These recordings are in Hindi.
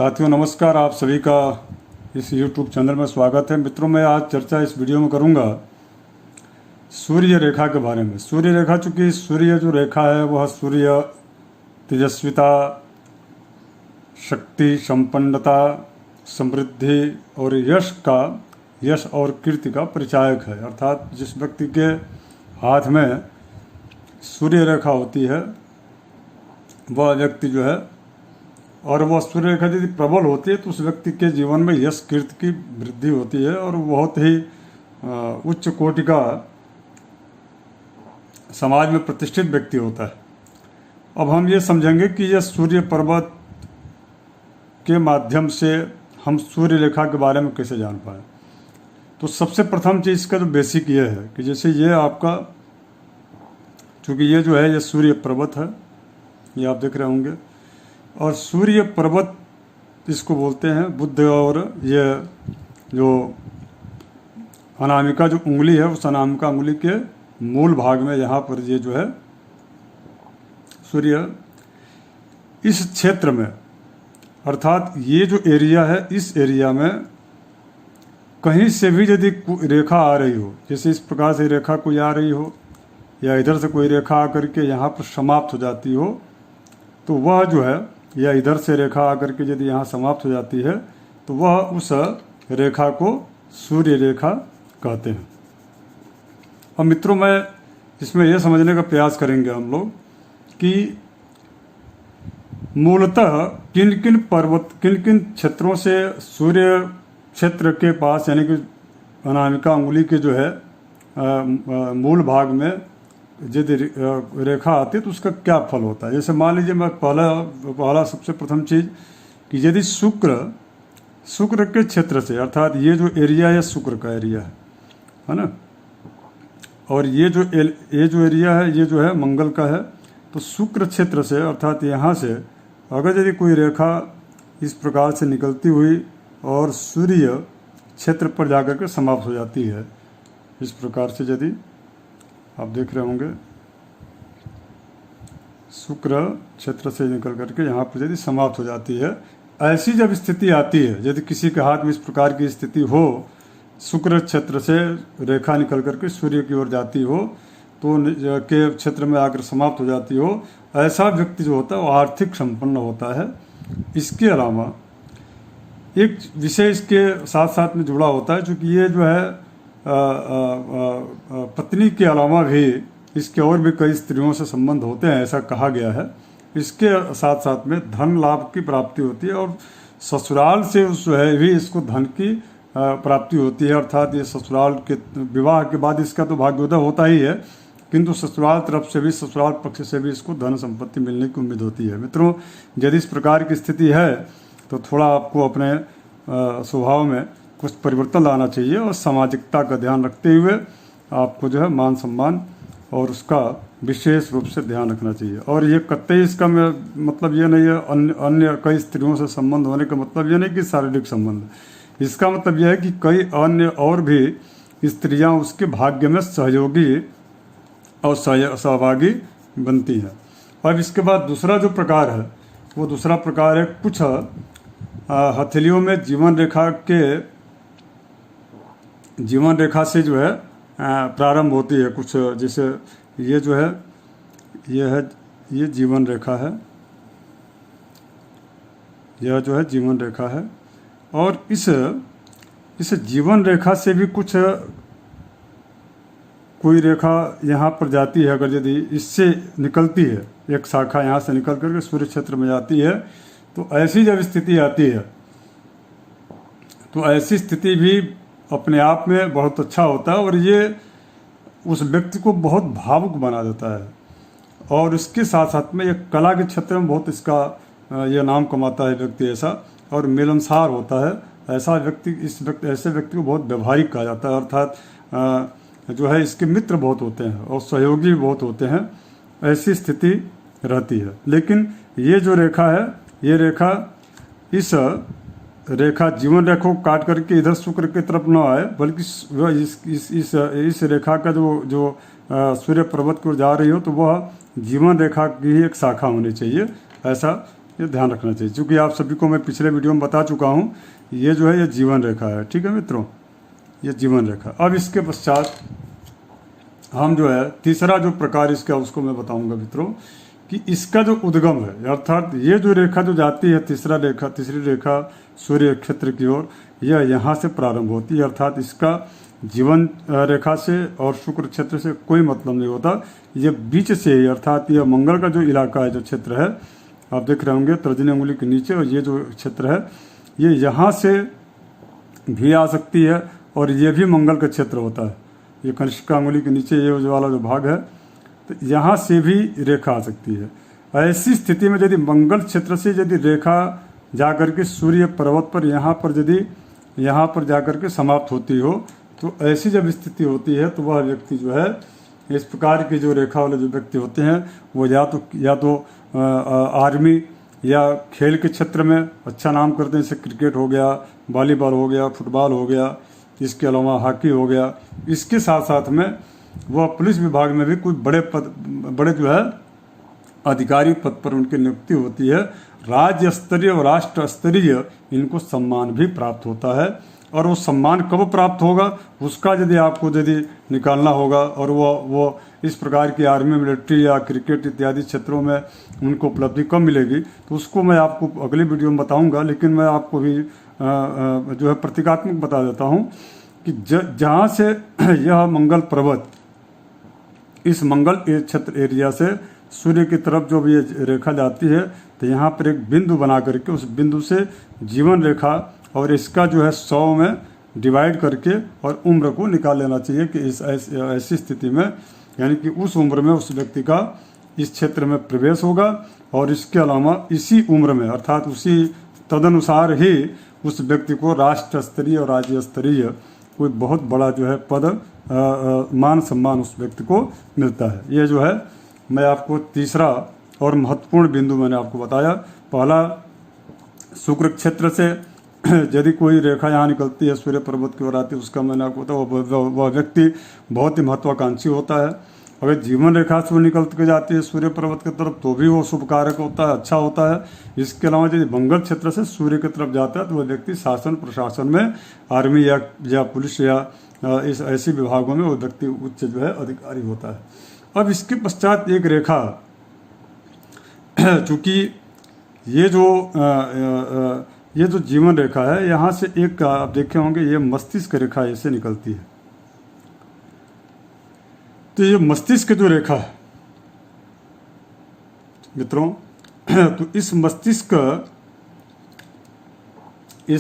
साथियों नमस्कार, आप सभी का इस YouTube चैनल में स्वागत है। मित्रों, मैं आज चर्चा इस वीडियो में करूंगा सूर्य रेखा के बारे में। सूर्य रेखा, चूँकि सूर्य जो रेखा है वह सूर्य तेजस्विता, शक्ति, संपन्नता, समृद्धि और यश और कीर्ति का परिचायक है। अर्थात जिस व्यक्ति के हाथ में सूर्य रेखा होती है वह व्यक्ति जो है, और वह सूर्य रेखा यदि प्रबल होती है तो उस व्यक्ति के जीवन में यश कीर्ति की वृद्धि होती है और बहुत ही उच्च कोटि का समाज में प्रतिष्ठित व्यक्ति होता है। अब हम ये समझेंगे कि यह सूर्य पर्वत के माध्यम से हम सूर्य रेखा के बारे में कैसे जान पाए। तो सबसे प्रथम चीज़ का जो बेसिक ये है कि जैसे ये आपका, चूँकि ये जो है ये सूर्य पर्वत है, ये आप देख रहे होंगे, और सूर्य पर्वत इसको बोलते हैं। बुध और ये जो अनामिका जो उंगली है उस अनामिका उंगली के मूल भाग में यहाँ पर ये जो है सूर्य, इस क्षेत्र में, अर्थात ये जो एरिया है इस एरिया में कहीं से भी यदि रेखा आ रही हो, जैसे इस प्रकार से रेखा कोई आ रही हो या इधर से कोई रेखा आकर के यहाँ पर समाप्त हो जाती हो, तो वह जो है, या इधर से रेखा आकर के यदि यहाँ समाप्त हो जाती है तो वह उस रेखा को सूर्य रेखा कहते हैं। अब मित्रों, मैं इसमें यह समझने का प्रयास करेंगे हम लोग कि मूलतः किन किन क्षेत्रों से सूर्य क्षेत्र के पास, यानी कि अनामिका उंगली के जो है मूल भाग में यदि रेखा आती है तो उसका क्या फल होता है। जैसे मान लीजिए, मैं पहला सबसे प्रथम चीज़ कि यदि शुक्र के क्षेत्र से, अर्थात ये जो एरिया है शुक्र का एरिया है ना, और ये जो एरिया है ये जो है मंगल का है, तो शुक्र क्षेत्र से अर्थात यहाँ से अगर यदि कोई रेखा इस प्रकार से निकलती हुई और सूर्य क्षेत्र पर जाकर के समाप्त हो जाती है, इस प्रकार से यदि आप देख रहे होंगे, शुक्र क्षेत्र से निकल करके यहाँ पर यदि समाप्त हो जाती है, ऐसी जब स्थिति आती है, यदि किसी के हाथ में इस प्रकार की स्थिति हो, शुक्र क्षेत्र से रेखा निकल करके सूर्य की ओर जाती हो तो के क्षेत्र में आकर समाप्त हो जाती हो, ऐसा व्यक्ति जो होता है वो आर्थिक संपन्न होता है। इसके अलावा एक विषय इसके साथ साथ में जुड़ा होता है, क्योंकि ये जो है पत्नी के अलावा भी इसके और भी कई स्त्रियों से संबंध होते हैं, ऐसा कहा गया है। इसके साथ साथ में धन लाभ की प्राप्ति होती है और ससुराल से जो है भी इसको धन की प्राप्ति होती है। अर्थात ये ससुराल के विवाह के बाद इसका तो भाग्योदय होता ही है, किंतु ससुराल तरफ से भी, ससुराल पक्ष से भी इसको धन संपत्ति मिलने की उम्मीद होती है। मित्रों, यदि इस प्रकार की स्थिति है तो थोड़ा आपको अपने स्वभाव में कुछ परिवर्तन लाना चाहिए और सामाजिकता का ध्यान रखते हुए आपको जो है मान सम्मान और उसका विशेष रूप से ध्यान रखना चाहिए। और ये कतई इसका मतलब ये नहीं है, अन्य कई स्त्रियों से संबंध होने का मतलब ये नहीं कि शारीरिक संबंध, इसका मतलब यह है कि कई अन्य और भी स्त्रियां उसके भाग्य में सहयोगी और सहभागी बनती हैं। और इसके बाद दूसरा जो प्रकार है वो दूसरा प्रकार है, कुछ हथेलियों में जीवन रेखा से जो है प्रारंभ होती है कुछ, जैसे ये जो है ये जीवन रेखा है, यह जो है जीवन रेखा है, और इस जीवन रेखा से भी कुछ कोई रेखा यहाँ पर जाती है, अगर यदि इससे निकलती है, एक शाखा यहाँ से निकल करके सूर्य क्षेत्र में जाती है, तो ऐसी जब स्थिति आती है तो ऐसी स्थिति भी अपने आप में बहुत अच्छा होता है और ये उस व्यक्ति को बहुत भावुक बना देता है। और इसके साथ साथ में एक कला के क्षेत्र में बहुत इसका ये नाम कमाता है व्यक्ति ऐसा, और मिलनसार होता है ऐसा व्यक्ति। ऐसे व्यक्ति को बहुत व्यवहारिक कहा जाता है, अर्थात जो है इसके मित्र बहुत होते हैं और सहयोगी बहुत होते हैं, ऐसी स्थिति रहती है। लेकिन ये जो रेखा है, ये रेखा इस रेखा जीवन रेखा को काट करके इधर शुक्र की तरफ न आए, बल्कि इस रेखा का जो सूर्य पर्वत की ओर जा रही हो तो वह जीवन रेखा की ही एक शाखा होनी चाहिए, ऐसा ये ध्यान रखना चाहिए। क्योंकि आप सभी को मैं पिछले वीडियो में बता चुका हूँ, ये जो है ये जीवन रेखा है। ठीक है मित्रों, ये जीवन रेखा। अब इसके पश्चात हम जो है तीसरा जो प्रकार इसका उसको मैं बताऊंगा मित्रों, कि इसका जो उद्गम है, अर्थात ये जो रेखा जो जाती है तीसरी रेखा सूर्य क्षेत्र की ओर, यह यहाँ से प्रारंभ होती है। अर्थात इसका जीवन रेखा से और शुक्र क्षेत्र से कोई मतलब नहीं होता, ये बीच से ही, अर्थात यह मंगल का जो इलाका है, जो क्षेत्र है, आप देख रहे होंगे तर्जनी उंगली के नीचे, और ये जो क्षेत्र है ये यहाँ से भी आ सकती है, और ये भी मंगल का क्षेत्र होता है। ये कनिष्का अंगुली के नीचे ये वाला जो भाग है, तो यहाँ से भी रेखा आ सकती है। ऐसी स्थिति में यदि मंगल क्षेत्र से यदि रेखा जा करके सूर्य पर्वत पर यहाँ पर जा करके समाप्त होती हो, तो ऐसी जब स्थिति होती है तो वह व्यक्ति जो है, इस प्रकार की जो रेखा वाले जो व्यक्ति होते हैं, वो या तो आर्मी या खेल के क्षेत्र में अच्छा नाम करते हैं, जैसे क्रिकेट हो गया, वॉलीबॉल हो गया, फुटबॉल हो गया, इसके अलावा हॉकी हो गया। इसके साथ साथ में वह पुलिस विभाग में भी कुछ बड़े जो है अधिकारी पद पर उनकी नियुक्ति होती है। राज्य स्तरीय और राष्ट्र स्तरीय इनको सम्मान भी प्राप्त होता है। और वो सम्मान कब प्राप्त होगा, उसका यदि आपको निकालना होगा, और वो इस प्रकार की आर्मी, मिलिट्री या क्रिकेट इत्यादि क्षेत्रों में उनको उपलब्धि कब मिलेगी, तो उसको मैं आपको अगली वीडियो में बताऊंगा। लेकिन मैं आपको भी जो है प्रतीकात्मक बता देता हूँ कि जहाँ से यह मंगल पर्वत, इस मंगल क्षेत्र एरिया से सूर्य की तरफ जो भी ये रेखा जाती है, तो यहाँ पर एक बिंदु बना करके उस बिंदु से जीवन रेखा और इसका जो है 100 में डिवाइड करके और उम्र को निकाल लेना चाहिए कि इस ऐसी स्थिति में, यानी कि उस उम्र में उस व्यक्ति का इस क्षेत्र में प्रवेश होगा। और इसके अलावा इसी उम्र में, अर्थात उसी तदनुसार ही उस व्यक्ति को राष्ट्र स्तरीय और राज्य स्तरीय कोई बहुत बड़ा जो है पद, मान सम्मान उस व्यक्ति को मिलता है। ये जो है मैं आपको तीसरा और महत्वपूर्ण बिंदु मैंने आपको बताया। पहला, शुक्र क्षेत्र से यदि कोई रेखा यहाँ निकलती है, सूर्य पर्वत की ओर आती है, उसका मैंने आपको बताया वह व्यक्ति बहुत ही महत्वाकांक्षी होता है। अगर जीवन रेखा से वो निकल के जाती है सूर्य पर्वत की तरफ, तो भी वो शुभ कारक होता है, अच्छा होता है। इसके अलावा यदि मंगल क्षेत्र से सूर्य की तरफ जाता है, तो वह व्यक्ति शासन प्रशासन में, आर्मी या पुलिस या इस ऐसे विभागों में वो व्यक्ति उच्च जो है अधिकारी होता है। अब इसके पश्चात एक रेखा, चूँकि ये जो जीवन रेखा है, यहाँ से एक आप देखे होंगे ये मस्तिष्क रेखा ऐसे निकलती है। तो ये मस्तिष्क जो रेखा है मित्रों, तो इस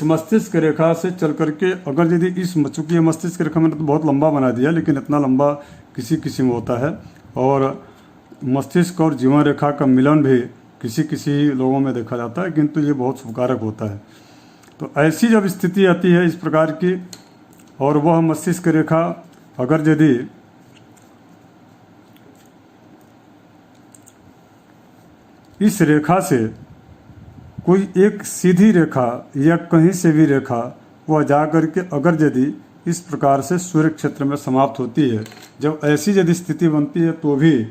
मस्तिष्क रेखा से चल करके अगर यदि चूंकि ये मस्तिष्क रेखा मैंने तो बहुत लंबा बना दिया, लेकिन इतना लंबा किसी में होता है, और मस्तिष्क और जीवन रेखा का मिलन भी किसी लोगों में देखा जाता है, किंतु ये बहुत शुभकारक होता है। तो ऐसी जब स्थिति आती है इस प्रकार की, और वह मस्तिष्क रेखा अगर यदि इस रेखा से कोई एक सीधी रेखा या कहीं से भी रेखा वह जा करके अगर यदि इस प्रकार से सूर्य क्षेत्र में समाप्त होती है, जब ऐसी यदि स्थिति बनती है, तो भी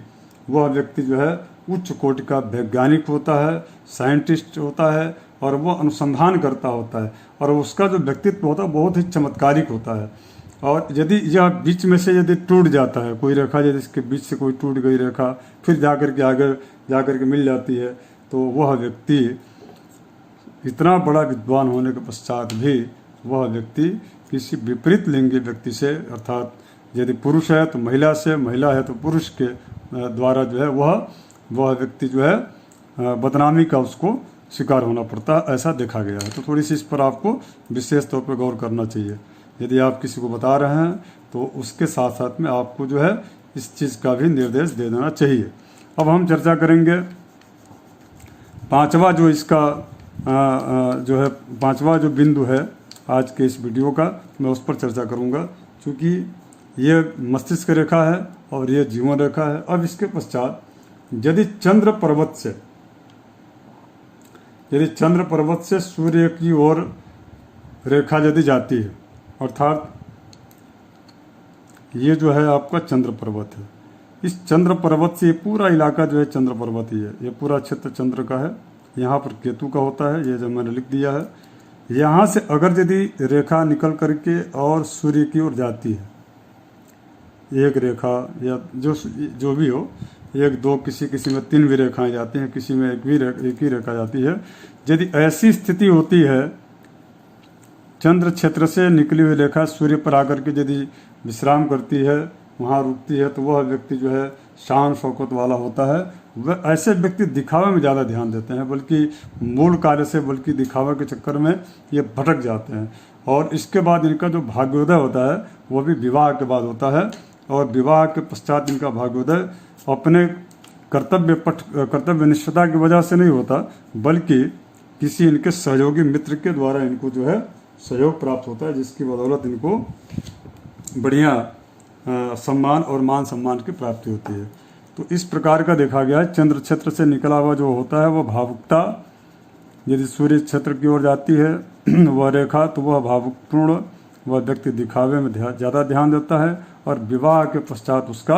वह व्यक्ति जो है उच्च कोटि का वैज्ञानिक होता है, साइंटिस्ट होता है, और वह अनुसंधान करता होता है, और उसका जो व्यक्तित्व होता है बहुत ही चमत्कारिक होता है। और यदि यह बीच में से यदि टूट जाता है कोई रेखा, यदि इसके बीच से कोई टूट गई रेखा फिर जाकर के आगे जाकर के मिल जाती है, तो वह व्यक्ति इतना बड़ा विद्वान होने के पश्चात भी वह व्यक्ति किसी विपरीत लिंगी व्यक्ति से, अर्थात यदि पुरुष है तो महिला से, महिला है तो पुरुष के द्वारा जो है वह व्यक्ति जो है बदनामी का उसको शिकार होना पड़ता है, ऐसा देखा गया है। तो थोड़ी सी इस पर आपको विशेष तौर पर गौर करना चाहिए। यदि आप किसी को बता रहे हैं तो उसके साथ साथ में आपको जो है इस चीज़ का भी निर्देश दे देना चाहिए। अब हम चर्चा करेंगे पांचवा जो इसका जो है पांचवा जो बिंदु है आज के इस वीडियो का, मैं उस पर चर्चा करूंगा, क्योंकि ये मस्तिष्क रेखा है और ये जीवन रेखा है। अब इसके पश्चात यदि चंद्र पर्वत से सूर्य की ओर रेखा यदि जाती है, अर्थात ये जो है आपका चंद्र पर्वत है, इस चंद्र पर्वत से ये पूरा इलाका जो है चंद्र पर्वत ही है, ये पूरा क्षेत्र चंद्र का है, यहाँ पर केतु का होता है, ये जो मैंने लिख दिया है। यहाँ से अगर यदि रेखा निकल करके और सूर्य की ओर जाती है, एक रेखा या जो भी हो, एक दो, किसी में 3 भी रेखाएं जाती हैं, किसी में एक ही रेखा जाती है। यदि ऐसी स्थिति होती है, चंद्र क्षेत्र से निकली हुई रेखा सूर्य पर आकर के यदि विश्राम करती है, वहाँ रुकती है, तो वह व्यक्ति जो है शान शौकत वाला होता है। वह ऐसे व्यक्ति दिखावे में ज़्यादा ध्यान देते हैं, बल्कि मूल कार्य से बल्कि दिखावे के चक्कर में ये भटक जाते हैं। और इसके बाद इनका जो भाग्योदय होता है वो भी विवाह के बाद होता है, और विवाह के पश्चात इनका भाग्योदय अपने कर्तव्य निष्ठता की वजह से नहीं होता, बल्कि किसी इनके सहयोगी मित्र के द्वारा इनको जो है सहयोग प्राप्त होता है, जिसकी बदौलत इनको बढ़िया सम्मान और मान सम्मान की प्राप्ति होती है। तो इस प्रकार का देखा गया है। चंद्र क्षेत्र से निकला हुआ जो होता है वह भावुकता, यदि सूर्य क्षेत्र की ओर जाती है वह रेखा, तो वह भावुकपूर्ण, वह व्यक्ति दिखावे में ज़्यादा ध्यान देता है, और विवाह के पश्चात उसका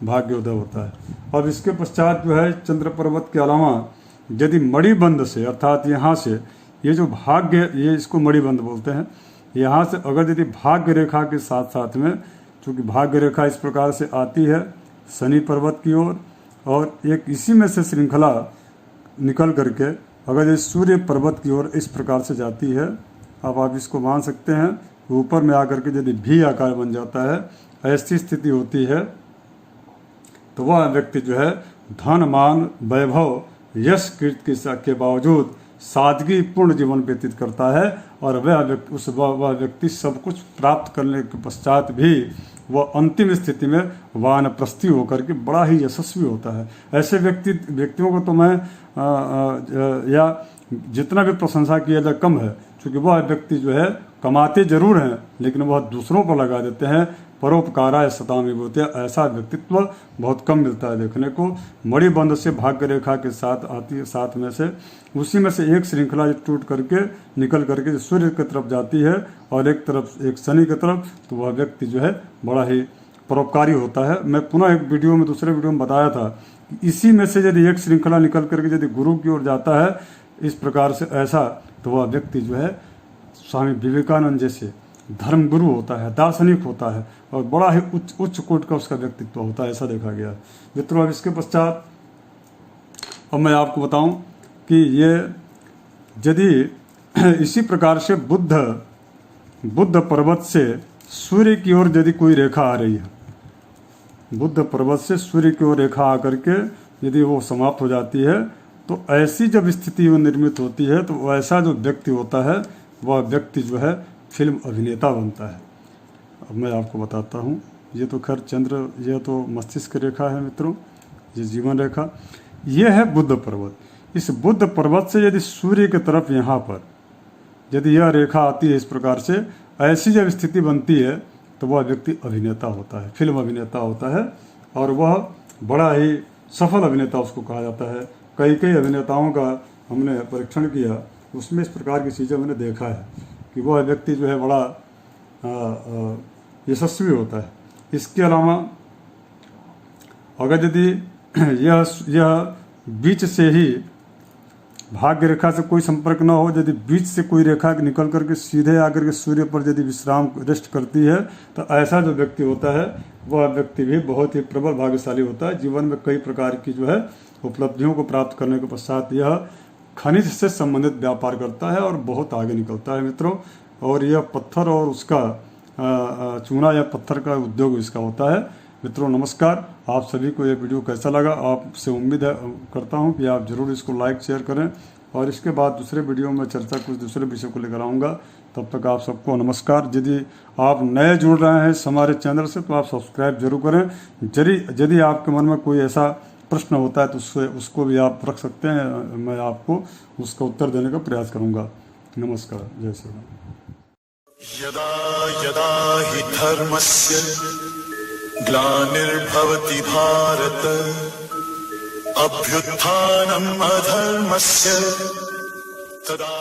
भाग्योदय होता है। अब इसके पश्चात जो है चंद्र पर्वत के अलावा यदि मणिबंध से, अर्थात यहाँ से ये जो भाग्य, ये इसको मणिबंध बोलते हैं, यहाँ से अगर यदि भाग्य रेखा के साथ साथ में, चूँकि भाग्य रेखा इस प्रकार से आती है शनि पर्वत की ओर, और एक इसी में से श्रृंखला निकल करके अगर ये सूर्य पर्वत की ओर इस प्रकार से जाती है, अब आप इसको मान सकते हैं ऊपर में आकर के यदि भी आकार बन जाता है, ऐसी स्थिति होती है, तो वह व्यक्ति जो है धन मान वैभव यश कीर्ति के बावजूद सादगी पूर्ण जीवन व्यतीत करता है, और वह व्यक्ति सब कुछ प्राप्त करने के पश्चात भी वह अंतिम स्थिति में वानप्रस्थी होकर के बड़ा ही यशस्वी होता है। ऐसे व्यक्तियों को तो मैं या जितना भी प्रशंसा किया जाए कम है, क्योंकि वह व्यक्ति जो है कमाते जरूर हैं, लेकिन वह दूसरों पर लगा देते हैं। परोपकाराय सतामी बोलते हैं, ऐसा व्यक्तित्व बहुत कम मिलता है देखने को। मणिबंध से भाग्य रेखा के साथ आती है, साथ में से उसी में से एक श्रृंखला टूट करके निकल करके सूर्य की तरफ जाती है और एक तरफ एक शनि की तरफ, तो वह व्यक्ति जो है बड़ा ही परोपकारी होता है। मैं पुनः एक वीडियो में, दूसरे वीडियो में बताया था कि इसी में से यदि एक श्रृंखला निकल करके यदि गुरु की ओर जाता है इस प्रकार से ऐसा, तो वह व्यक्ति जो है स्वामी विवेकानंद जैसे धर्मगुरु होता है, दार्शनिक होता है, और बड़ा ही उच्च कोट का उसका व्यक्तित्व होता है, ऐसा देखा गया है मित्रों। अब इसके पश्चात अब मैं आपको बताऊं कि ये यदि इसी प्रकार से बुद्ध पर्वत से सूर्य की ओर यदि कोई रेखा आ रही है, बुद्ध पर्वत से सूर्य की ओर रेखा आकर के यदि वो समाप्त हो जाती है, तो ऐसी जब स्थिति वो निर्मित होती है, तो ऐसा जो व्यक्ति होता है वह व्यक्ति जो है फिल्म अभिनेता बनता है। अब मैं आपको बताता हूँ, ये तो खैर चंद्र, यह तो मस्तिष्क रेखा है मित्रों, ये जीवन रेखा, ये है बुद्ध पर्वत। इस बुद्ध पर्वत से यदि सूर्य की तरफ यहाँ पर यदि यह रेखा आती है इस प्रकार से, ऐसी जब स्थिति बनती है, तो वह व्यक्ति अभिनेता होता है, फिल्म अभिनेता होता है, और वह बड़ा ही सफल अभिनेता उसको कहा जाता है। कई अभिनेताओं का हमने परीक्षण किया, उसमें इस प्रकार की चीज़ें मैंने देखा है कि वह व्यक्ति जो है बड़ा यशस्वी होता है। इसके अलावा अगर यदि यह बीच से ही भाग्य रेखा से कोई संपर्क न हो, यदि बीच से कोई रेखा निकल करके सीधे आकर के सूर्य पर यदि विश्राम रेस्ट करती है, तो ऐसा जो व्यक्ति होता है वह व्यक्ति भी बहुत ही प्रबल भाग्यशाली होता है। जीवन में कई प्रकार की जो है उपलब्धियों को प्राप्त करने के पश्चात यह खनिज से संबंधित व्यापार करता है और बहुत आगे निकलता है मित्रों। और यह पत्थर और उसका चूना या पत्थर का उद्योग इसका होता है। मित्रों नमस्कार, आप सभी को यह वीडियो कैसा लगा, आपसे उम्मीद है करता हूं कि आप ज़रूर इसको लाइक शेयर करें, और इसके बाद दूसरे वीडियो में चर्चा कुछ दूसरे विषय को लेकर आऊँगा। तब तक आप सबको नमस्कार। यदि आप नए जुड़ रहे हैं हमारे चैनल से, तो आप सब्सक्राइब जरूर करें। यदि आपके मन में कोई ऐसा प्रश्न होता है तो उसको भी आप रख सकते हैं, मैं आपको उसका उत्तर देने का प्रयास करूँगा। नमस्कार, जय श्री राम। यदा यदा हि धर्मस्य ग्लानिर्भवति भारत, अभ्युत्थानम् अधर्मस्य तदा